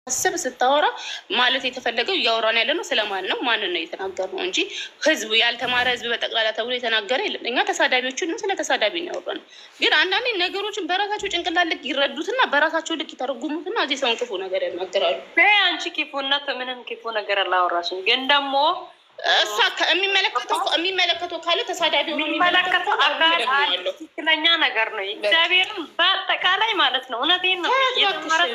ስብ ስታወራ ማለት የተፈለገው እያወራን ያለ ነው ስለማን ነው ማንን ነው የተናገርነው እንጂ ህዝቡ ያልተማረ ህዝብ በጠቅላላ ተብሎ የተናገረ የለም። እኛ ተሳዳቢዎችን ስለ ተሳዳቢ ነው። ግን አንዳንዴ ነገሮችን በራሳቸው ጭንቅላት ልክ ይረዱትና በራሳቸው ልክ ይተረጉሙትና እዚህ ሰውን ክፉ ነገር ያናገራሉ። አንቺ ክፉነት ምንም ክፉ ነገር አላወራሽም። ግን ደግሞ እሷ የሚመለከተው ካለ ተሳዳቢ ሆኖ የሚመለከተው አካል ትክክለኛ ነገር ነው። እግዚአብሔርን በአጠቃላይ ማለት ነው። እውነቴን ነው የተማረው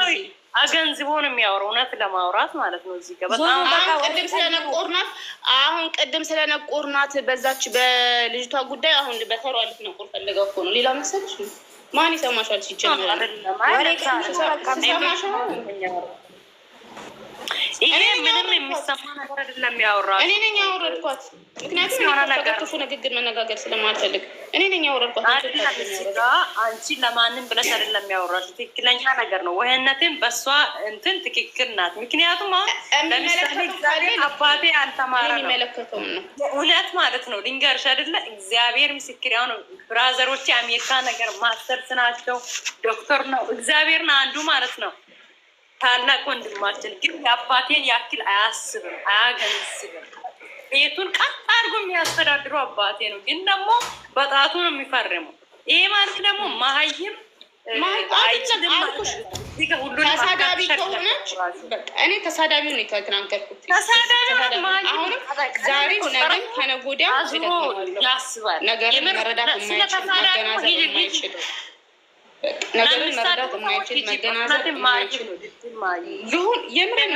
አገንዝቦ ነው የሚያወራው። እውነት ለማውራት ማለት ነው። እዚህ ጋር በጣም ቅድም ስለነቆርናት በዛች በልጅቷ ጉዳይ አሁን በተሯ ልትነቆር ፈልገው እኮ ነው። ሌላ መሰለሽ ማን ይሰማሻል? ሲጀምር ይሄ ምንም የሚሰማ ነገር አይደለም። ያወራው እኔ ነኝ ያወረድኳት። ምክንያቱም ክፉ ንግግር መነጋገር ስለማልፈልግ እኔ ነኝ ያወረድኳት። አንቺ ለማንም ብለሽ አይደለም ያወራሽ። ትክክለኛ ነገር ነው። ወህነትን በእሷ እንትን ትክክል ናት። ምክንያቱም አሁን ለምሳሌ አባቴ አልተማረ ነው እውነት ማለት ነው። ልንገርሽ አይደለ እግዚአብሔር ምስክር። አሁን ብራዘሮቼ አሜሪካ ነገር ማስተርስ ናቸው፣ ዶክተር ነው። እግዚአብሔርን አንዱ ማለት ነው ታላቅ ወንድማችን ግን የአባቴን ያክል አያስብም፣ አያገንዝብም። ቤቱን ቀጥ አድርጎ የሚያስተዳድሩ አባቴ ነው። ግን ደግሞ በጣቱ ነው የሚፈርመው። ይሄ ማለት ደግሞ መሀይም ተሳዳቢ ከሆነች እኔ ተሳዳቢው ነው የተናገርኩት። አሁንም ዛሬም ነገም ከነገ ወዲያ ያስባል ነገርን መረዳት የማይችል መገናዘብ የማይችል ነገርን መረዳት የማይችል መገናዘብ የማይችል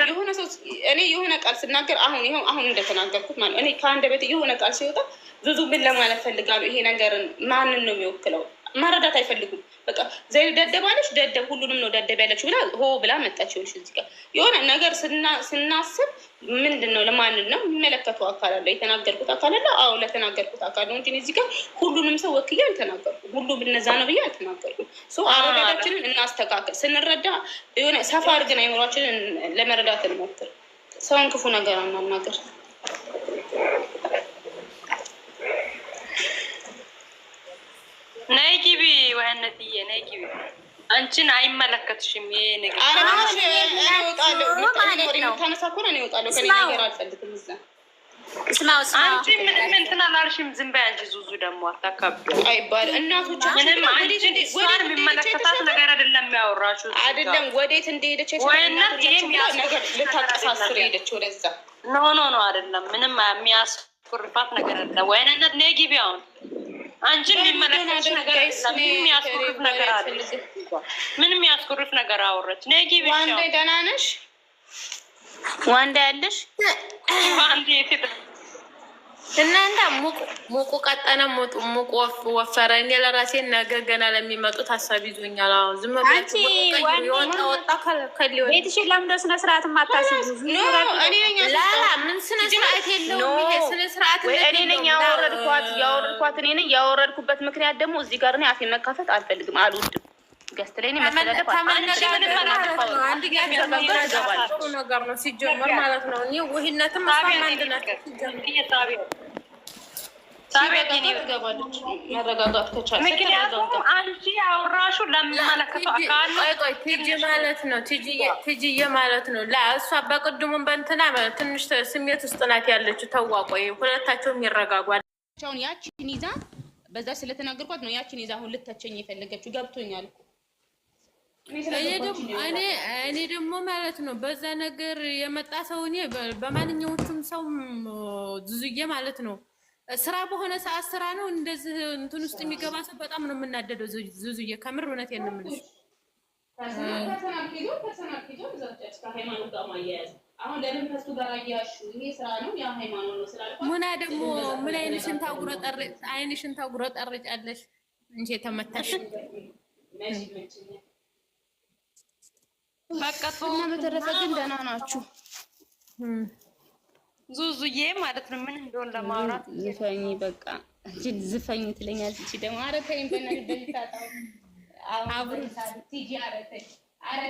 የሆነ ሰው እኔ የሆነ ቃል ስናገር አሁን እንደተናገርኩት ማለት እኔ ከአንደበቴ የሆነ ቃል ሲወጣ ዙዙ ምን ለማለት ፈልጋለሁ? ይሄ ነገርን ማንን ነው የሚወክለው? መረዳት አይፈልጉም። በቃ ዘይ ደደባለች ደደብ ሁሉንም ነው ደደብ ያለችው ብላ ሆ ብላ መጣች። ይሆንሽ እዚህ ጋር የሆነ ነገር ስናስብ ምንድን ነው ለማንን ነው የሚመለከተው አካል አለ። የተናገርኩት አካል አለ። አዎ ለተናገርኩት አካል ነው እንጂ እዚህ ጋር ሁሉንም ሰው ወክዬ አልተናገርኩም። ሁሉም እነዛ ነው ብዬ አልተናገርኩም። አረዳዳችንን እናስተካከል። ስንረዳ የሆነ ሰፋ አድርገን አይምሯችንን ለመረዳት እንሞክር። ሰውን ክፉ ነገር አናናገር። ነይ ግቢ ወህነትዬ ነይ ግቢ። አንቺን አይመለከትሽም ይሄ ነገር። ታነሳ ከሆነ እኔ እወጣለሁ። ከእኔ ነገር አልፈልግም። አንቺ ምንም እንትን አላልሽም። ዝም በይ አንቺ። ዙዙ ደግሞ አታካብዱ አይባልም። እናቶች ምንም አንቺ እሷን የሚመለከታት ነገር አይደለም ያወራችሁ አይደለም። ወዴት እንደሄደች ወይነት ይሄም ነገር ልታቀሳስር ሄደች ወደዛ። ኖ አይደለም። ምንም የሚያስኮርፋት ነገር አይደለም። ወይነት ነይ ግቢ አሁን አንቺን የሚመለከትሽ ነገር ምንም ያስኮርፍ ነገር አለ። ምንም ያስኮርፍ ነገር አወራች። ነይ ግቢ። ዋንዴ ደህና ነሽ? ዋንዴ ያለሽ ዋንዴ እናንተ ሙቁ ቀጠነ ሙቁ ወፈረ። እኔ ለራሴ ነገር ገና ለሚመጡት ሀሳብ ይዞኛል። አሁን ዝም ብላችሁ ወጣ ከሊሆን ቤትሽን ለምንድነው ስነ ስርዓት የማታስይዙ? ምን ስነ ስርዓት የለውም። ይሄ ስነ ስርዓት እኔ ነኝ ያወረድኳት እኔ ነኝ ያወረድኩበት ምክንያት ደግሞ እዚህ ጋር እኔ አፌን መካፈት አልፈልግም፣ አልወድም። ገስት ላይ መሰለህ ጥሩ ነገር ነው ሲጀመር ማለት ነው። እኔ ውህነትም አንድነት መረጋጋት ከቻለ ምክንያቱም አንቺ ያወራሹ ለሚመለከተው አካል ቲጂ ማለት ነው። ቲጂዬ ማለት ነው። እሷ በቅድሙን በእንትና ትንሽ ስሜት ውስጥ ናት ያለችው። ተዋቆይ ሁለታቸውም ይረጋጓል። ያችን ይዛ በዛ ስለተናገርኳት ነው ያችን ይዛ አሁን ልተቸኝ የፈለገችው። ገብቶኛል። እኔ ደግሞ ማለት ነው በዛ ነገር የመጣ ሰው እኔ በማንኛዎቹም ሰው ዙዙዬ ማለት ነው ስራ በሆነ ሰዓት ስራ ነው እንደዚህ እንትን ውስጥ የሚገባ ሰው በጣም ነው የምናደደው። ዙዙዬ ከምር እውነቴን ነው የምልሽ። ሙና ደግሞ ምን አይንሽን ታጉረጠርጫለሽ እንጂ ተመታሽ። እና በተረፈ ግን ደህና ናችሁ? ዙዙዬ ማለት ነው ምን እንደሆነ ለማውራት ዝፈኝ በቃ እንጂ ዝፈኝ ትለኛለች። እቺ ደግሞ ኧረ ተይኝ በእናትሽ በልታጣው አብሩ ቲጂ ኧረ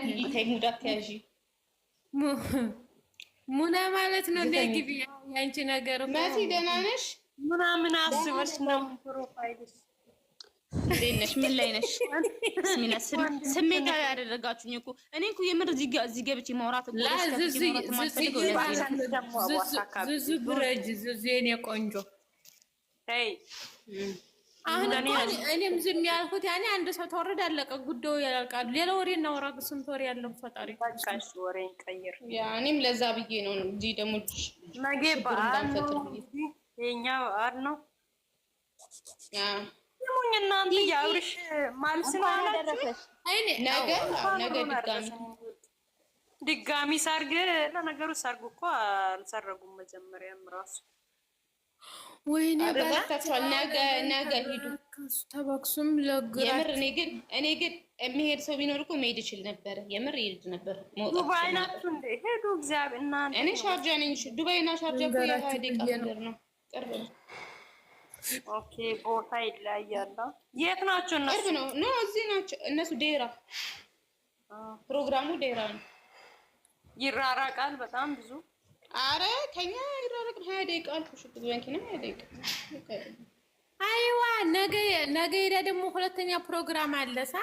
ቲጂ ተይ ሙድ አትያዢ። ሙና ማለት ነው እንደ ግቢ ያንቺ ነገር መሲ ደህና ነሽ? ምናምን አስበሽ ነው ፕሮፋይልሽ እንዴት ነሽ? ምን ላይ ነሽ? ስሚና ስሜታዊ ያደረጋችሁኝ እኮ። እኔ እኮ የምር እዚህ ገብቼ ማውራት እኮ ዙዙ ብረጅ ዙዙ የኔ ቆንጆ። አሁን እኔም ዝም ያልኩት ያኔ አንድ ሰው ተወረደ አለቀ፣ ጉዳዩ ያልቃሉ። ሌላ ወሬ እናወራ። ስንት ወሬ ያለው ፈጣሪ በቃሽ፣ ወሬን ቀይር። ያ እኔም ለዛ ብዬ ነው እንጂ ደግሞ ነገ በዓል ነው፣ የኛ በዓል ነው። ያ ሙኝ እናንተ ያውርሽ ማልስ ነው አላችሁ። ነገ ድጋሚ ሰርግ። ለነገሩ ሰርጉ እኮ አልሰረጉም መጀመሪያም ራሱ። ወይኔ በረታቷል። ነገ ሂዱ ተባክሱም ለግራ። የምር እኔ ግን የሚሄድ ሰው ቢኖር እኮ መሄድ ይችል ነበር። የምር ይሄድ ነበር። ዱባይ ናችሁ እንዴ? ሄዱ። እግዚአብሔር እናንተ እኔ ሻርጃ ነኝ። ዱባይና ሻርጃ እኮ የሀዲቃ ነገር ነው፣ ቅርብ ነው። ኦኬ ቦታ ይለያያል። የት ናቸው እነሱ? ቅርብ ነው። ኖ እዚህ ናቸው እነሱ። ዴራ ፕሮግራሙ ዴራ ነው። ይራራቃል በጣም ብዙ። አረ ከኛ ይራራቅ 20 ደቂቃ አልኩሽ። ባንኪና 20 ደቂቃ። አይዋ ነገ ሄዳ ደግሞ ሁለተኛ ፕሮግራም አለሳ።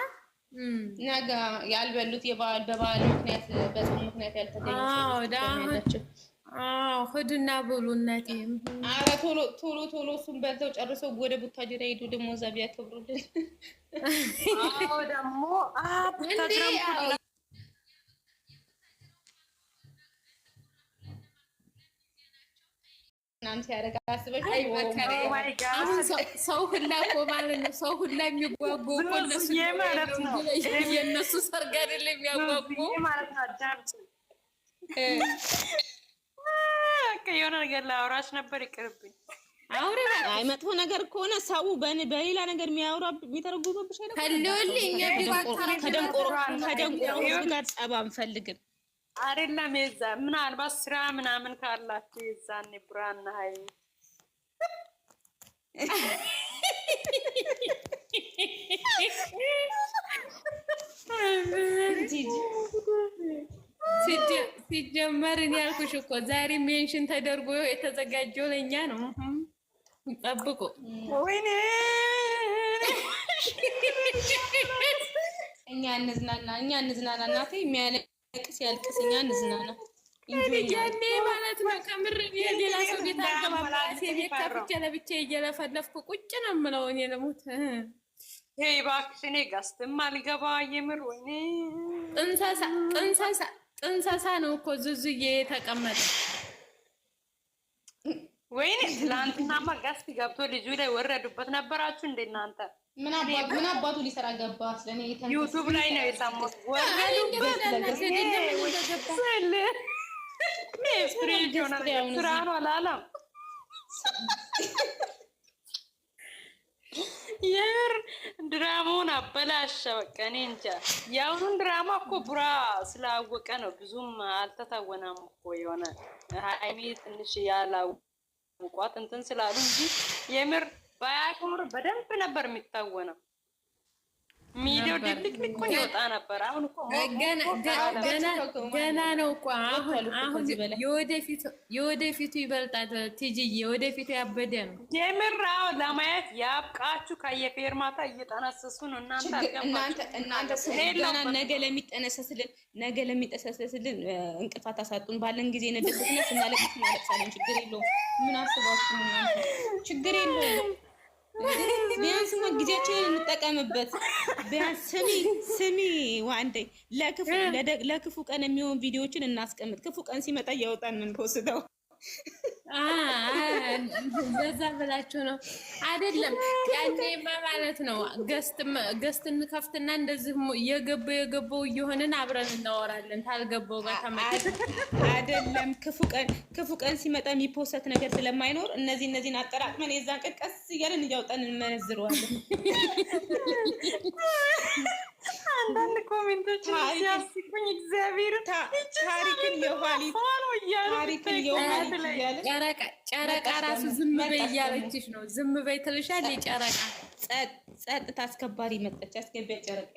ነገ ያልበሉት በበዓል ምክንያት በጾም ምክንያት ያልተገኙ ሂዱና ብሉ እናቴ። አረ ቶሎ እሱን በልተው ጨርሰው ወደ ቡታጅራ ሄዱ። ደግሞ እዛ ቢያከብሩልን። ደግሞ እናንተ ያረጋ አስበሽ ሰው ሁላ እኮ ማለት ነው። ሰው ሁላ የሚጓጓው እኮ እነሱ ማለት ነው። የእነሱ ሰርግ አይደለም የሚያጓጓው ማለት ነው። አዳምጪ የሆነ ነገር ላውራሽ ነበር፣ ይቅርብኝ። አይ መጥፎ ነገር ከሆነ ሰው በሌላ ነገር የሚተረጉምብሽ ከደንቆሮ ጋር ጸብ አንፈልግም። አይደለም የዛ ምናልባት ስራ ምናምን ካላችሁ የዛኔ ቡራና ሀይ ሲጀመር እኔ ያልኩሽ እኮ ዛሬ ሜንሽን ተደርጎ የተዘጋጀው ለእኛ ነው። ጠብቁ። ወይኔ እኛ እንዝናና እናቴ። የሚያለቅስ ያልቅስ፣ እኛ እንዝናና። ያኔ ማለት ነው ከምር የሌላ ሰው ቤት አልገባም። ቤት ከፍቼ ለብቻ እየለፈለፍኩ ቁጭ ነው የምለው። እኔ ለሞት ይሄ እባክሽ እኔ ጋስትም አልገባ የምር። ወይኔ ጥንሰሳ ነው እኮ ዙዙዬ የተቀመጠ። ወይኔ ትላንትናማ ጋስት ገብቶ ልጁ ላይ ወረዱበት ነበራችሁ እንደ እናንተ። ምን አባቱ ሊሰራ ገባ? ስለኔ ዩቱብ ላይ ነው የሰማሁት። ወረዱበት ስራ ነው አላለም። የምር ድራማውን አበላሸ። በቃ እኔ እንጃ። የአሁኑን ድራማ እኮ ቡራ ስላወቀ ነው ብዙም አልተታወናም እኮ። የሆነ ሀይሚ ትንሽ ያላውቋት እንትን ስላሉ እንጂ የምር ባያቆምር በደንብ ነበር የሚታወነው። ሚዲያው ድብልቅልቅ ይወጣ ነበር። አሁን እኮ ገና ነው እኮ። አሁን የወደፊቱ ይበልጣል። ትይጂዬ የወደፊቱ ያበደ ነው የምር። ለማየት ያብቃችሁ። ከየፌርማታ እየጠነሰሱ ነው እናንተ ነገ ለሚጠነሰስልን እንቅፋት አሳጡን። ባለን ጊዜ ነደስና ስናለቅስ እናለቅሳለን። ችግር የለውም። ምን አስባችሁ ነው እናንተ? ችግር የለውም። ቢያንስ ጊዜያችንን እንጠቀምበት። ቢያንስ ስሚ ዋንዴ ለክፉ ቀን የሚሆን ቪዲዮዎችን እናስቀምጥ። ክፉ ቀን ሲመጣ እያወጣን ምን ፖስተው በዛ ብላችሁ ነው አይደለም? ያኔማ ማለት ነው ገስት እንከፍትና እንደዚህ የገባው እየሆንን አብረን እናወራለን። ታልገባው ጋር ተመጣጣ አይደለም። ክፉ ቀን ሲመጣ የሚፖሰት ነገር ስለማይኖር እነዚህን አጠራቅመን የዛን ቀን ቀስ እያለን እያወጣን እንመነዝረዋለን። አንዳንድ ኮሜንቶች ሲያስቁኝ እግዚአብሔር ታሪክን የኋሊት ጨረቃ ራሱ ዝም በይ እያለችሽ ነው። ዝም በይ ትልሻለች ጨረቃ። ጸጥታ አስከባሪ መጣች። አስገቢያ ጨረቃ።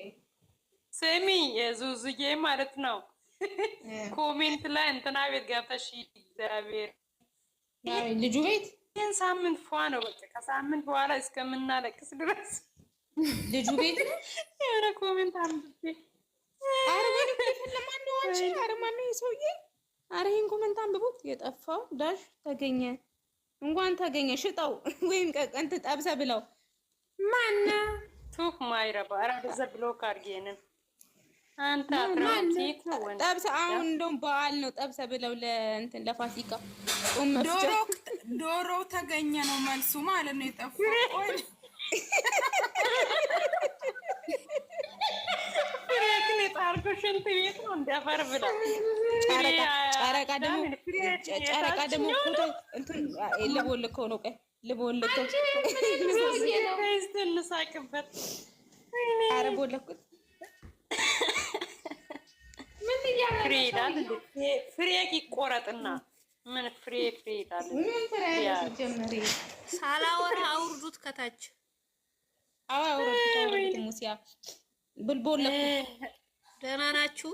ስሚ የዙዙዬ ማለት ነው ኮሜንት ላይ እንትና ቤት ገብተሽ እግዚአብሔር ልጁ ቤት ይህን ሳምንት ፏ ነው በቃ ከሳምንት በኋላ እስከምናለቅስ ድረስ ልጁ ቤት የሆነ ኮሜንት አንብቤ ኧረ ለማነው አንቺ? ኧረ ማነው የሰውዬ? ኧረ ይሄን ኮሜንት አንብቦት የጠፋው ዳሽ ተገኘ። እንኳን ተገኘ ሽጠው ወይም ቀንተ ጠብሰ ብለው ማነው ቱፍ ማይረባ ኧረ በዛ ብሎ ካርጌንን አንተ አትራንቲት ነው ወንድ ጠብሰ አሁን እንደውም በዓል ነው። ጠብሰ ብለው ለእንትን ለፋሲካ ዶሮ ተገኘ ነው መልሱ ማለት ነው። የጠፋው ፍሬክን የጣርኩ ሽንት ቤት ነው እንዲያፈር ብላ ጨረቃ ደግሞ ፎቶ እንትን ልቦልከው ነው። ቆይ ልቦልከው እንሳቅበት። ኧረ ቦለኩት ፍሬ ይላል ፍሬክ ይቆረጥና ምን ፍሬ ይላል። ምን ፍሬ ሲጀመር ሳላወራ አውርዱት ከታች አውርዱት ሙሲያ ብልቦለኩ። ደህና ናችሁ?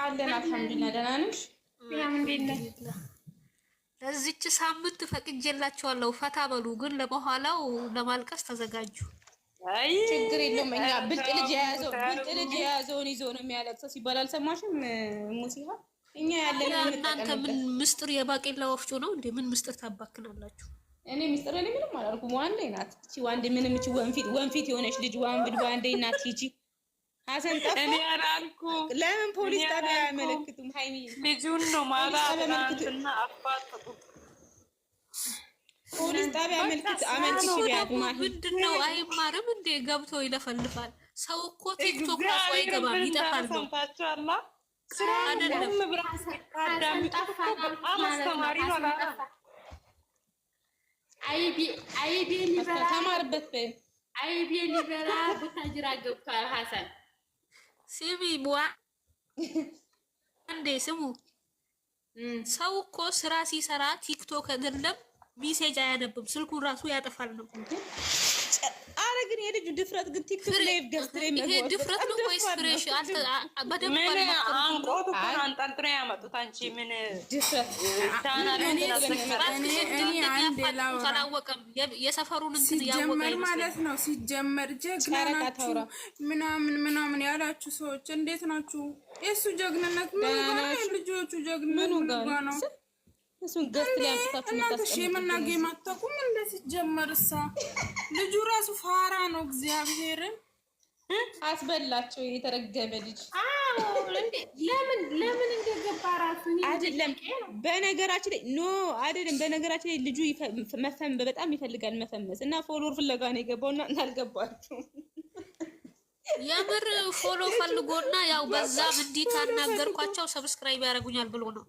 አለን አልሐምዱሊላህ። ደህና ነሽ? ለዚች ሳምንት ፈቅጄላችኋለሁ። ፈታ በሉ፣ ግን ለበኋላው ለማልቀስ ተዘጋጁ። ችግር የለውም። እኛ ብልጥ ልጅ የያዘውን ይዞ ነው የሚያለቅሰው ሲባል አልሰማሽም ሙሲሃ? እኛ ያለን እናንተ ምን ምስጥር የባቄላ ወፍጮ ነው እንዴ? ምን ምስጥር ታባክናላችሁ? እኔ ምስጥር እኔ ምንም አላልኩም። ዋንዴ ናት እቺ ዋንዴ ምንም እቺ ወንፊት የሆነች ልጅ ዋንዴ ናት። ሂጂ ሀሰን ጠፋ። እኔ አላልኩ። ለምን ፖሊስ ጣቢያ አያመለክቱም? ሃይሚ ልጁን ነው ማባትና አፋጥጡ። ፖሊስ ጣቢያ አመልክት ቢያት ምንድነው? አይማርም እንዴ? ገብቶ ይለፈልፋል። ሰው እኮ ቲክቶክ ራሱ አይገባም፣ ይጠፋል ነው ስራ አይደለም። አስተማሪ ነው አላ አይቤ ሊበላ ተማርበት አይቤ ሊበላ ቡታጅራ ገብቷል። ሀሰን ስሚ ቡዋ እንዴ ስሙ። ሰው እኮ ስራ ሲሰራ ቲክቶክ አይደለም ሜሴጅ አያነብም፣ ስልኩን ራሱ ያጠፋል ነው። አረ ግን የልጁ ድፍረት ግን ቲክቶክ ላይ ገዝት ላይ ይሄ ድፍረት ነው ወይስ ፍሬሽ? በደንብ አንቆት እኮ አንጠልጥለው ያመጡት። አንቺ ምን ድፍረት አላወቀም። የሰፈሩን እንትን ያወቀ ማለት ነው። ሲጀመር ጀግና ናችሁ ምናምን ያላችሁ ሰዎች እንዴት ናችሁ? የእሱ ጀግንነት ምን ነው? ልጆቹ ጀግንነት ምን ነው? እሱን ገዝት ላይ አምጥታችሁ እናንተ ሸመናጌ ማታቁም እንደዚህ ጀመርሳ ልጁ ራሱ ፋራ ነው። እግዚአብሔርን አስበላቸው የተረገመ ልጅ። አዎ ለምን እንደገባ ራሱ አይደለም። በነገራችን ላይ አይደለም። በነገራችን ላይ ልጁ በጣም ይፈልጋል መፈመስ እና ፎሎወር ፍለጋ ነው የገባውና እናልገባችሁ። የምር ፎሎ ፈልጎና ያው በዛም እንዲህ ካናገርኳቸው ሰብስክራይብ ያደርጉኛል ብሎ ነው።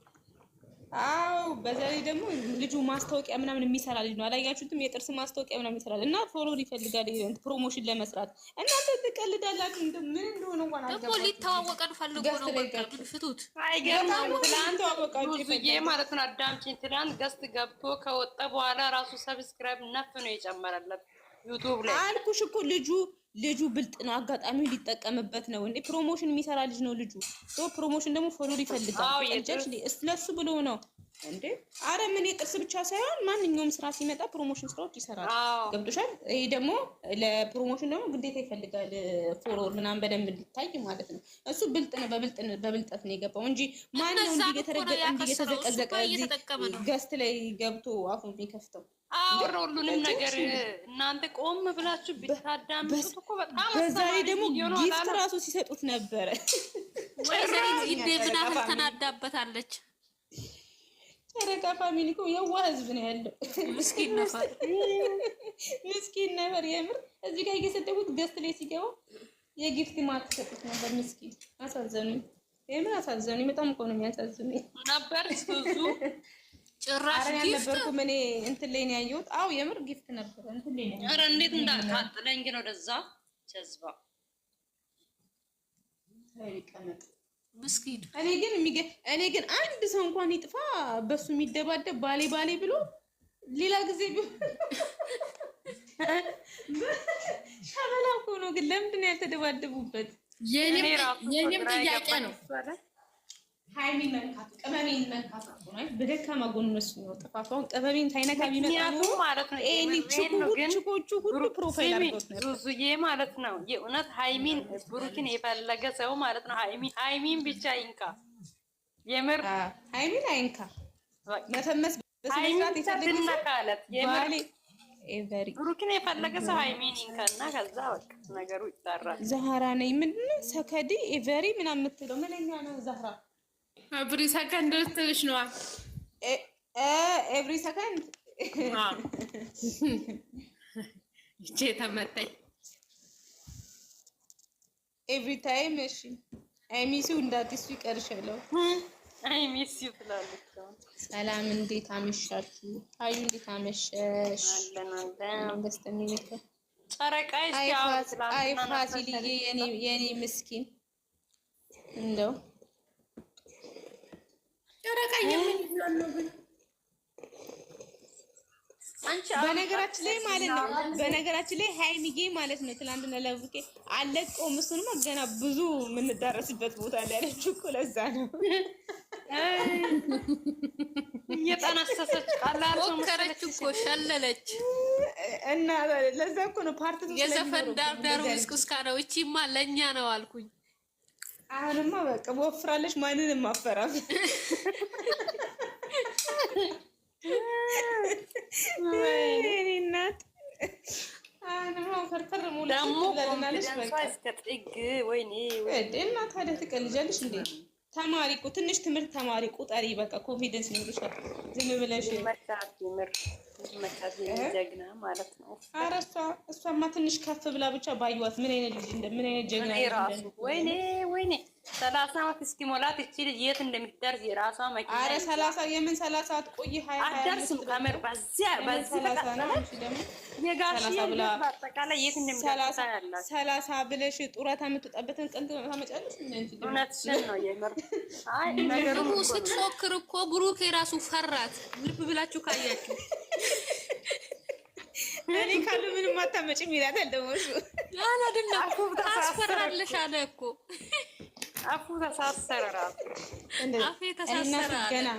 አዎ በዛ ላይ ደግሞ ልጁ ማስታወቂያ ምናምን የሚሰራ ልጅ ነው። አላያችሁትም? የጥርስ ማስታወቂያ ምናምን ይሰራል እና ፎሎወር ይፈልጋል ፕሮሞሽን ለመስራት። እናንተ ትቀልዳላችሁ። ምን እንደሆነ እንኳን አልገባም። ደግሞ ሊተዋወቀን ፈልጎ ነው። በቃ ምን ፍቱት። አይገርምም? ትናንት ብዙዬ ማለት ነው። አዳምጪኝ። ትናንት ገስት ገብቶ ከወጣ በኋላ ራሱ ሰብስክራይብ ነፍ ነው የጨመረለት ዩቲዩብ ላይ። አልኩሽ እኮ ልጁ ብልጥ ነው። አጋጣሚ ሊጠቀምበት ነው እንዴ። ፕሮሞሽን የሚሰራ ልጅ ነው ልጁ። ፕሮሞሽን ደግሞ ፎሎወር ይፈልጋል። ስለሱ ብሎ ነው እንዴ። አረ ምን የጥርስ ብቻ ሳይሆን ማንኛውም ስራ ሲመጣ ፕሮሞሽን ስራዎች ይሰራል። ገብቶሻል? ይሄ ደግሞ ለፕሮሞሽን ደግሞ ግዴታ ይፈልጋል ፎሎወር ምናምን በደንብ እንዲታይ ማለት ነው። እሱ ብልጥ ነው። በብልጠት ነው የገባው እንጂ ማን ነው እንዲህ የተዘቀዘቀ ገስት ላይ ገብቶ አፉን የሚከፍተው? አውሮ ሁሉንም ነገር እናንተ ቆም ብላችሁ ብታዳምጡት እኮ በጣም በዛ ላይ ደግሞ ጊፍት ራሱ ሲሰጡት ነበረ። ወይዘሪት ኢዴግና ተናዳበታለች። ጨረቃ ፋሚሊ እኮ የዋህ ህዝብ ነው ያለው። ምስኪን ነበር የምር። እዚህ ጋር እየሰደቡት ገስት ላይ ሲገባ የጊፍት ማት ሰጡት ነበር። ምስኪን አሳዘኑኝ፣ የምር አሳዘኑኝ። በጣም እኮ ነው የሚያሳዝኑኝ ነበር ብዙ ጭራሽ ጊፍት እኔ እንትን ላይ ነው ያየሁት። አዎ የምር ጊፍት ነበር እንትን ላይ ነው። ኧረ እንዴት እንዳቃጥለኝ ግን ወደዛ ጀዝባ ይቀመጥ ምስኪን። እኔ ግን አንድ ሰው እንኳን ይጥፋ በሱ የሚደባደብ ባሌ ብሎ ሌላ ጊዜ ቢሆን ሸበላኩ ነው። ግን ለምንድን ነው ያልተደባደቡበት? የኔም ጥያቄ ነው። ሃይሚን መንካቱ ቅመሜን መንካቱ ነው። በደካማ ጎን ነው ነው ጥፋቷን ቅመሜን ሳይነካ ቢመጣ ነው ማለት ነው። ችኮቹ ሁሉ ፕሮፋይል አድርገውት ነበር። ዙዙዬ ማለት ነው የእውነት ሃይሚን ብሩክን የፈለገ ሰው ማለት ነው ሃይሚን ብቻ ይንካ። የምር ሃይሚን አይንካ። መፈመስ በስነስርዓት የተደረገለት የምር ብሩክን የፈለገ ሰው ሃይሚን ይንካና ከዛ በቃ ነገሩ ይጣራል። ዛህራ ነኝ ምንድነው ሰከዲ ኤቨሪ ምናምን የምትለው ምንኛ ነው ዛህራ? ኤቭሪ ሰከንድ ልትልሽ ነዋ። ኤቭሪ ሰከንድ ይቼ ተመታኝ። ኤቭሪ ታይም። እሺ አይሚሲው እንዳትሱ ይቀርሻለሁ። አይሚሲው ትላለች። ሰላም እንዴት አመሻችሁ? አዩ እንዴት አመሸሽ? ደስተሚልከ ጨረቃይ አይ ፋሲልዬ የኔ ምስኪን እንደው በነገራችን ላይ ማለት ነው በነገራችን ላይ ሃይሚጌ ማለት ነው ትናንትና ለብሩኬ አለቀውም። እሱንማ ገና ብዙ የምንዳረስበት ቦታ ላይ ያለችው እኮ ለዛ ነው እየጠነሰሰች ሞከረች እኮ ሸለለች እና ለዛ እኮ ነው ፓርት የዘፈን ዳርዳሩ እስኩስካ ነው። እቺማ ለእኛ ነው አልኩኝ። አሁንማ በቃ ወፍራለች፣ ማንንም አፈራም። ወይኔ እናት አሁንማ ፈርፈር ሙሉ ለናለች በቃ እስከ ጥግ። ወይኔ እና ታዲያ ትቀልጃለሽ እንዴ? ተማሪ እኮ ትንሽ ትምህርት ተማሪ ቁጠሪ። በቃ ኮንፊደንስ ይኖርሻል። ዝም ብለሽ መቻት ጀግና ማለት ነው። ኧረ እሷማ ትንሽ ከፍ ብላ ብቻ ባዩዋት ምን አይነት ልጅ ምን አይነት ጀግና ራሱ ወይኔ 30 ዓመት እስኪሞላት እቺ ልጅ የት እንደምትደርስ የራሷ መኪና። ኧረ 30 የምን 30 አትቆይ 20 አትደርስም። ከምር በዚያ 30 ነው የጋሽዬ በአጠቃላይ የት እንደምትደርስ ያላት 30 ብለሽ ጡረታ የምትወጣበትን ቀን ታመጫለሽ። እውነትሽን ነው የምር። አይ ነገሩ ስትፎክር እኮ ብሩክ የራሱ ፈራት። ልብ ብላችሁ ካያችሁ እኔ ካሉ ምንም አታመጭም ይላታል። ደግሞ እሱ አይደለም ታስፈራለሽ አለ እኮ አፉ ተሳሰረ ራሱ አፌ ተሳሰረ። ገና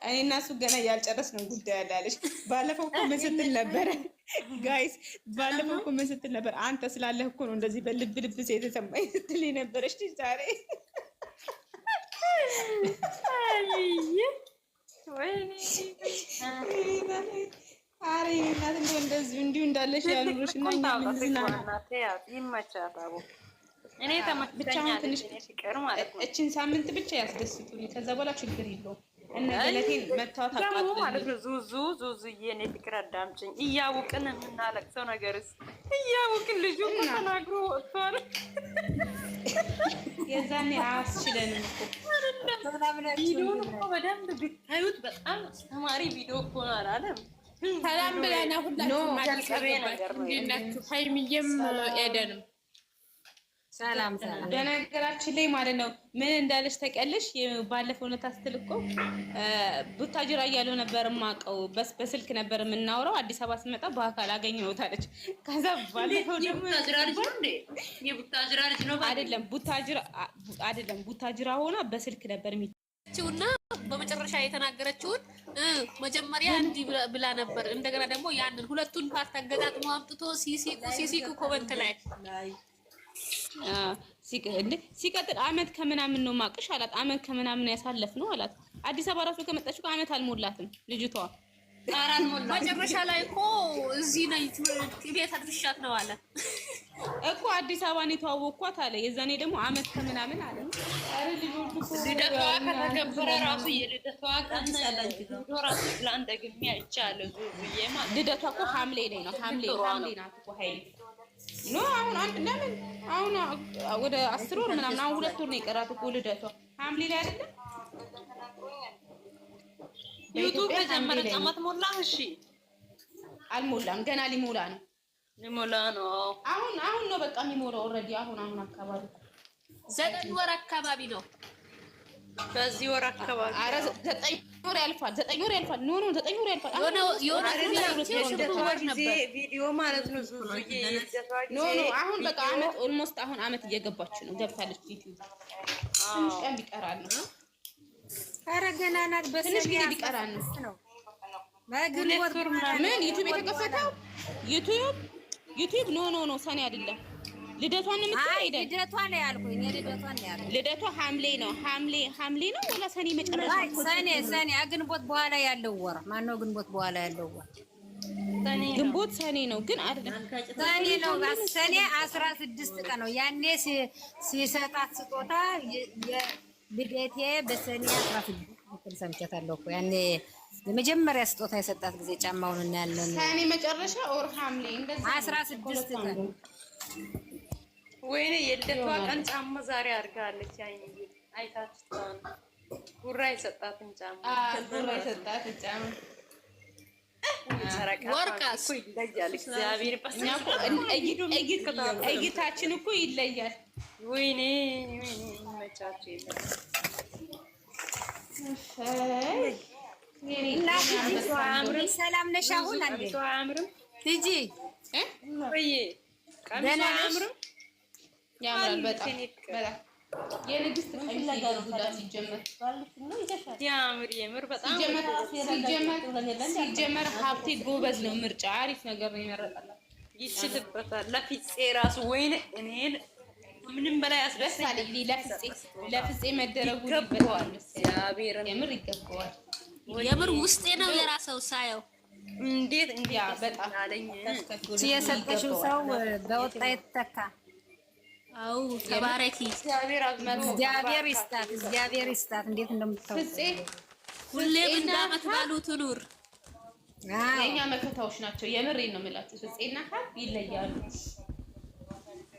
እኔና እሱ ገና ያልጨረስነው ጉዳይ አለ አለሽ። ባለፈው እኮ ምን ስትል ነበረ ጋይስ? ባለፈው እኮ ምን ስትል ነበር? አንተ ስላለህ እኮ ነው እንደዚህ በልብ ልብ የተሰማኝ ስትል ነበረች። ዛሬ ወይኔ አሬ እናት እንደዚህ እንዲሁ እንዳለሽ ያሉሽ እና ይመቻታል። እኔ ተመችቶኛል። ትንሽ ፍቅር ማለት ነው። እቺን ሳምንት ብቻ ያስደስቱኝ። ከዛ በኋላ ችግር የለውም። እነ ገለቴን መታወት አቃጥሎ ማለት ነው። ዙዙዬ እኔ ፍቅር አዳምጪኝ። እያውቅን የምናለቅሰው ነገርስ እያውቅን ልጁ እኮ ተናግሮ ወጥቷል። የዛኔ አያስችለንም እኮ ቪዲዮውን እኮ በደንብ ብታዩት በጣም አስተማሪ ቪዲዮ እኮ ነው አላለም? ሰላም ብለና ሁላችሁም ማለትናችሁ ሃይሚዬም ኤደንም ሰላም። በነገራችን ላይ ማለት ነው ምን እንዳለች ተቀለሽ ባለፈው ነው ታስተልቆ ቡታጅራ እያለው ነበር ማቀው በስልክ ነበር የምናወራው። አዲስ አበባ ስመጣ በአካል አገኘሁት አለች። ከዛ ባለፈው ደግሞ የቡታጅራ ልጅ ነው አይደለም ቡታጅራ ሆና በስልክ ነበር እና በመጨረሻ የተናገረችውን መጀመሪያ እንዲህ ብላ ነበር። እንደገና ደግሞ ያንን ሁለቱን ፓርት አገጣጥሞ አምጥቶ ሲሲቁ ኮመንት ላይ ሲቀጥል አመት ከምናምን ነው ማቅሽ አላት። አመት ከምናምን ያሳለፍ ነው አላት። አዲስ አበባ ራሱ ከመጣች አመት አልሞላትም ልጅቷ። መጨረሻ ላይ እኮ እዚህ ነኝ ቤት አድርሻት ነው አለ እኮ አዲስ አበባን የተዋወቅኳት አለ። የዛኔ ደግሞ አመት ከምናምን አለ። አረ ልጆቹ እኮ ልደቷ ከተከበረ ራሱ የልደቷ ቀን ራሱ ፕላን ደግሜ አይቻለሁ። ዙዙዬ ማለት ልደቷ እኮ ሐምሌ ላይ ነው። ሐምሌ ናት እኮ ሀይል ኖ አሁን አንድ ለምን አሁን ወደ 10 ወር ምናምን አሁን 2 ወር ነው የቀራት እኮ ልደቷ ሐምሌ ላይ አይደለም። ዩቲዩብ ከጀመረ አመት ሞላ። እሺ አልሞላም፣ ገና ሊሞላ ነው። አሁን ነው በቃ የሚሞላው ኦልሬዲ። አሁን አካባቢ 9 ወር አካባቢ ነው። በዚህ ወር አካባቢ ኧረ 9 ወር ያልፋል። 9 ወር ያልፋል። ኖ 9 ወር ያልፋል። ቪዲዮ ማለት ነው። ዙዙዬ ኖ አሁን በቃ አመት ኦልሞስት አሁን አመት እየገባች ነው። ገብታለች ዩቲዩብ ትንሽ ቀን ቢቀራል ነው ኧረ ገና ናት። ትንሽ ጊዜ ሊቀራ ነው። በግንቦት ምን ዩቲዩብ የተከፈተው? ዩቲዩብ ኖ ሰኔ አይደለም። ልደቷን የምትሄደው ልደቷ ነው ያልኩኝ። ልደቷን ነው ያልኩኝ። ልደቷ ሐምሌ ነው ወላ ሰኔ መጨረሻ? ሰኔ ግንቦት በኋላ ያለው ወር ማነው? ግንቦት በኋላ ያለው ወር ግንቦት ሰኔ ነው ግን አይደለም። ሰኔ ነው። ሰኔ 16 ቀን ነው። ያኔ ሲሰጣት ስጦታ ልደቴ በሰኔ 16 ሰምቻታለሁ እኮ ያኔ ለመጀመሪያ ስጦታ የሰጣት ጊዜ ጫማውን እናያለን። ሰኔ መጨረሻ ኦር ሐምሌ እንደዛ 16 ቀን። ወይኔ የልደቷ ቀን ጫማ ዛሬ አድርጋለች። አይታችሁ ጉራ የሰጣትን ጫማ ወርቃስ ይለያል። እግዚአብሔር እይታችን እኮ ይለያል። ወይኔ ይመቻችሁ። ሰላም ነሽ? አሁን አንዴ አያምርም? ሂጂ ወይ ቀሚሱ አያምርም? ያምራል በጣም የንግስት የምር በጣም ሲጀመር ሀብቴ ጎበዝ ነው። ምርጫ አሪፍ ነገር ነው የመረጠላት። ይችልበታል። ለፍፄ ራሱ ወይኔ እኔን ምንም በላይ አስደሳል። ለፍፄ መደረጉ ይገባዋል። የምር ይገባዋል። የምር ውስጤ ነው የራሰው ሳየው እንዴት በጣም አለኝ። የሰጠሽው ሰው በወጣ የተተካ። አው ተባረኪ። እግዚአብሔር ይስጣት፣ እግዚአብሔር ይስጣት። እንዴት እንደምትታው ሁሌም እንዳመት ባሉ ትኑር። የኛ መከታዎች ናቸው። የምሬን ነው የምላችሁ። ፍፄና ሀብ ይለያሉ።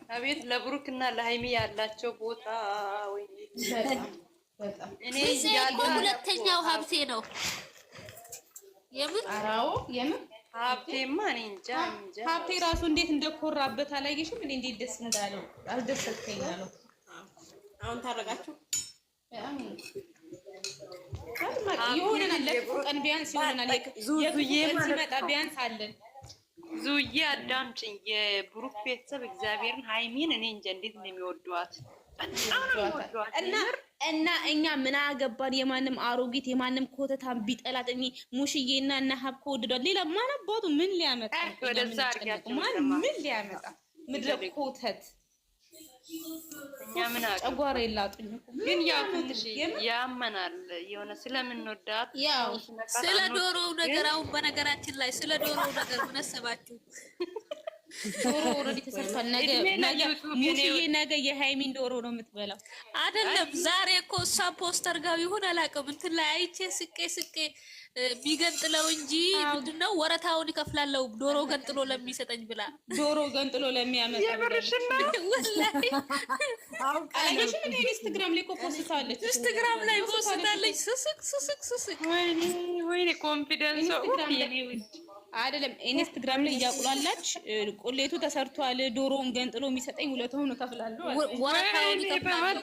አቤት ለብሩክና ለሃይሚ ያላቸው ቦታ ወይ በጣም እኔ ሁለተኛው ሀብቴ ነው። የምር አራው የምር ሀብቴማ እኔ እንጃ ሀብቴ ራሱ እንዴት እንደኮራበት አላየሽም? እኔ እንዴት ደስ እንዳለው አልደሰተኝ አለው። አሁን ታረጋችሁ ይሆነናል። ለቀን ቢያንስ ይሆነናል። ዙዙዬ ሲመጣ ቢያንስ አለን። ዙዬ አዳምጪኝ። የብሩክ ቤተሰብ እግዚአብሔርን ሃይሚን እኔ እንጃ እንዴት እንደሚወዷት እና እኛ ምን አገባን? የማንም አሮጊት የማንም ኮተታም ቢጠላት እኔ ሙሽዬና እና ሀብ ከወደዷት ሌላ ማን አባቱ ምን ሊያመጣ ምን ሊያመጣ? ምድረ ኮተት እኛ ምን ጨጓራ የላጡኝ ግን ያው ትንሽ ያመናል የሆነ ስለምንወዳት። ያው ስለ ዶሮው ነገር አሁን በነገራችን ላይ ስለ ዶሮው ነገር ምን አሰባችሁ? ዶሮ ኦልሬዲ ተሰርቷል። ነገ ሙሽዬ ነገ የሃይሚን ዶሮ ነው የምትበላው አይደለም? ዛሬ እኮ እሷ ፖስተር ጋር ይሁን አላውቅም እንትን ላይ አይቼ ስቄ ቢገንጥለው እንጂ ምንድነው ወረታውን ይከፍላለው ዶሮ ገንጥሎ ለሚሰጠኝ ብላ ዶሮ ገንጥሎ ለሚያመጣ የብርሽና ወላሂ አላየሽም? እኔ ኢንስታግራም ላይ ፖስታለች። ኢንስታግራም ላይ ፖስታለች። ስስቅ ወይኔ ኮንፊደንስ አይደለም ኢንስታግራም ላይ እያቁላላች ቁሌቱ ተሰርቷል። ዶሮውን ገንጥሎ የሚሰጠኝ ሁለቱን እከፍላለሁ። ወረታውን ይከፍላል።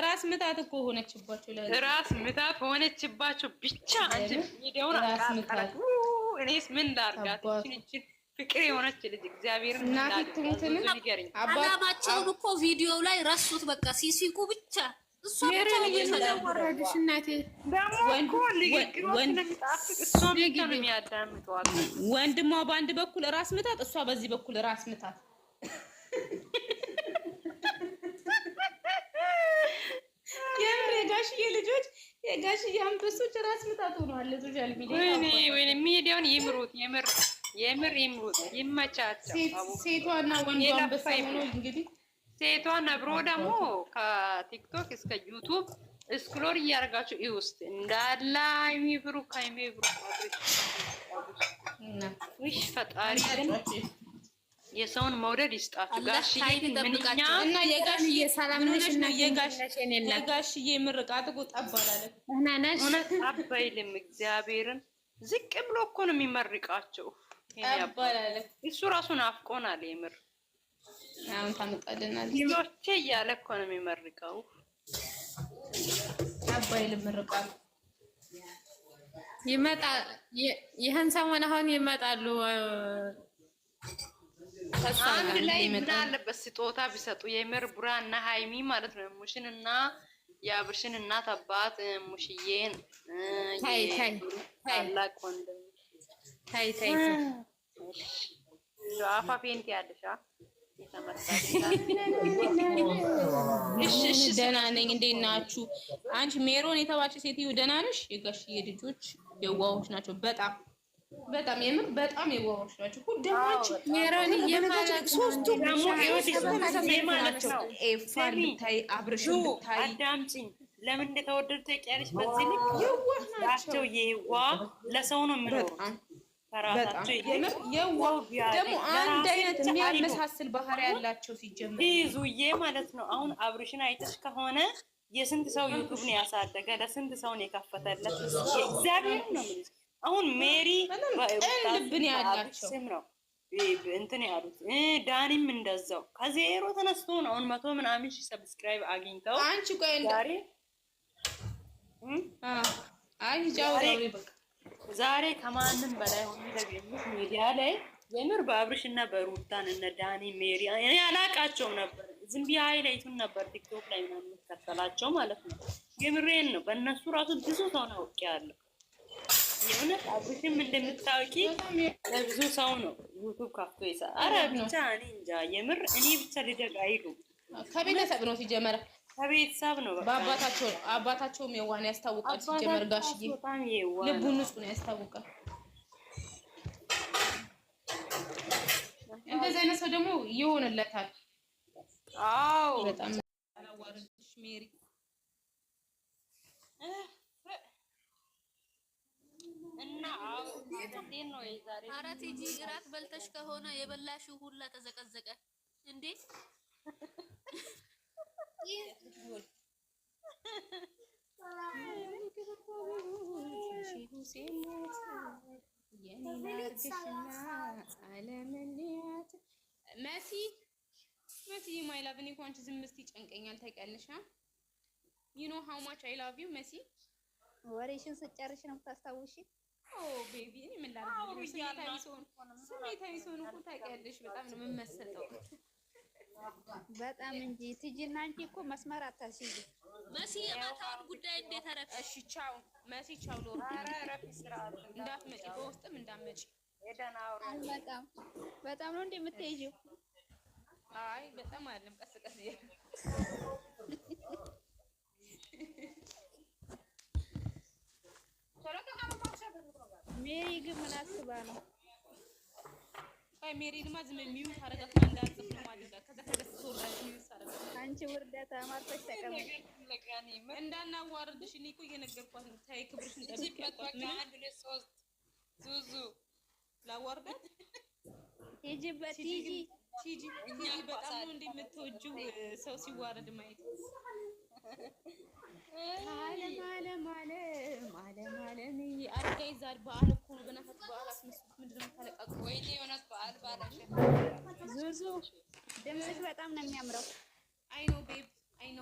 ራስ ምታት እኮ ሆነችባቸው። ራስ ምታት ሆነችባቸው ብቻ አንቺ ቪዲዮውን አቃጣጣ። እኔስ ምን ላድርጋት? እቺ ፍቅር የሆነች ልጅ እግዚአብሔር አላማቸውን እኮ ቪዲዮ ላይ ረሱት። በቃ ሲሲቁ ብቻ እሷ ወንድሟ በአንድ በኩል ራስ ምታት፣ እሷ በዚህ በኩል ራስ ምታት። የጋሽዬ ልጆች የጋሽዬ አንበሶች ራስ ምታት ሆነዋል። ሶሻል ሚዲያ ወይኔ ሚዲያውን ይምሩት፣ የምር ይምሩት፣ ይመቻቸው። ሴቷና ወንዱ አንበሳ ሆኖ እንግዲህ ሴቷ ነብሮ ደግሞ ከቲክቶክ እስከ ዩቱብ ስክሮል እያደረጋችሁ ይውስጥ እንዳላ የሚብሩ ከሚብሩ ውሽ ፈጣሪ የሰውን መውደድ ይስጣችሁ። ጋሽዬ ምንኛ እና የጋሽዬ ሰላም ነሽ? እና የጋሽዬ ምርቃት እኮ ጠባላለ እውነት አባይልም። እግዚአብሔርን ዝቅ ብሎ እኮ ነው የሚመርቃቸው። ጠባላለ እሱ ራሱን አፍቆናል የምር አሁን ታመጣልናል ልጆቼ እያለ እኮ ነው የሚመርቀው። አባይልም ምርቃት ይመጣ ይሄን ሰሞን አሁን ይመጣሉ። አንድ ላይ ምን አለበት ስጦታ ቢሰጡ የምር ቡራ እና ሃይሚ ማለት ነው። ሙሽን እና የአብርሽን እናት አባት ሙሽዬን ታላቅ ወንድም አፋ ፔንት ያለሻ እሺ ደህና ነኝ። እንዴት ናችሁ? አንቺ ሜሮን የተባለች ሴትዮ ደህና ነሽ? የጋሽዬ ልጆች የዋሆች ናቸው። በጣም የምር በጣም የዋሆች ናቸው። ሁዳች ሜሮን የማለት ሶስቱ ናቸው። ኤፋር ብታይ አብርሽ ብታይ አዳምጪኝ። ለምን እንደተወደዱ ታውቂያለሽ? በዚህ ልክ የዋህ ናቸው። የዋህ ለሰው ነው የሚኖሩት። ደግሞ አንድ አይነት የሚያመሳስል ባህሪ ያላቸው ሲጀምር ይዙዬ ማለት ነው። አሁን አብርሽን አይተሽ ከሆነ የስንት ሰው ዩቱብ ነው ያሳደገ፣ ለስንት ሰው ነው የከፈተለት። እግዚአብሔር ነው። አሁን ሜሪ ልብን ያላቸው ስም ነው እንትን ያሉት። ዳኒም እንደዛው ከዜሮ ተነስቶ ነው አሁን 100 ምናምን ሺህ ሰብስክራይብ አግኝተው። አንቺ ቆይ ዛሬ ዛሬ ከማንም በላይ ሆኖ የተገኙት ሚዲያ ላይ የምር በአብርሽ እና በሩታን እነ ዳኒ ሜሪ እኔ አላቃቸውም ነበር። ዝም ብዬ ሃይላይቱን ነበር ቲክቶክ ላይ ምናምን የምትከተላቸው ማለት ነው። የምሬን ነው። በእነሱ ራሱ ብዙ ሰው ነው ያለው። የእውነት አብርሽም እንደምታውቂ ለብዙ ሰው ነው ዩቱብ ከፍቶ ይሰራል። ኧረ ብቻ እኔ እንጃ የምር እኔ ብቻ ልደግ አይሉ ከቤተሰብ ነው ሲጀመር ከቤተሰብ ነው። አባታቸውም የዋን ያስታውቃል። ሲጀመር ጋሽዬ ልቡ ንጹህ ነው ያስታውቃል። እንደዚህ አይነት ሰው ደግሞ ይሆንለታል። አዎ በጣም አላዋርድሽ ሜሪ። እና እንዴት ነው የዛሬ? ኧረ ቲጂ እራት በልተሽ ከሆነ የበላሽው ሁላ ተዘቀዘቀ እንዴ? መሲ ማይ ላቭ እኔ እኮ አንቺ ዝም ስትይ ጨንቀኛል ታውቂያለሽ። ዩ ኖ ሃው ማች አይ ላቭ ዩ መሲ። ወሬሽን ስጨርሽ ነው የምታስታውሺ? ኦ ቤቢ እኔ ምን ላድርግ? ስሜታዊ ሰውን እኮ ታውቂያለሽ በጣም ነው የምመሰጠው። በጣም እንጂ ትጂና አንቺ እኮ መስመር አታስይዙ። መሲ የማታውን ጉዳይ እንዴት አረፍሽ? እሺ ቻው መሲ ቻው። ሎር እንዳትመጪ በውስጥም እንዳትመጪ። በጣም ነው እንደምትሄጂው። አይ በጣም አይደለም ቀስ ቀስ ሜሪ ግን ምን አስባ ነው? አይ ሜሪ ድማ ዝም የሚዩት አረጋት እንዳጽፍ ነው ማለት ከዛ ተደስቶ ወራጅ የሚዩት አረጋት። አንቺ ውርደታ ማርፈሽ ተቀመጥ እንዳናዋርድሽ። እኔ እኮ እየነገርኳት ነው። ታይ ክብርሽን ጠብቂ ያልኳት ምን 1 2 3 ዙዙ ላዋርዳት ሂጂበት ሂጂ በጣም ነው እንደምትወጂው ሰው ሲዋረድ ማየት። ዓለም አረጋይ ዛሬ በዓል እኮ ነው። በእናትህ በዓል አስመስሉት። ምንድን ነው የምታለቃቁ? ወይኔ የእውነት በዓል ባላሽ ዙዙ ድምፅሽ በጣም ነው የሚያምረው። አይ ኖ ቤብ አይ ኖ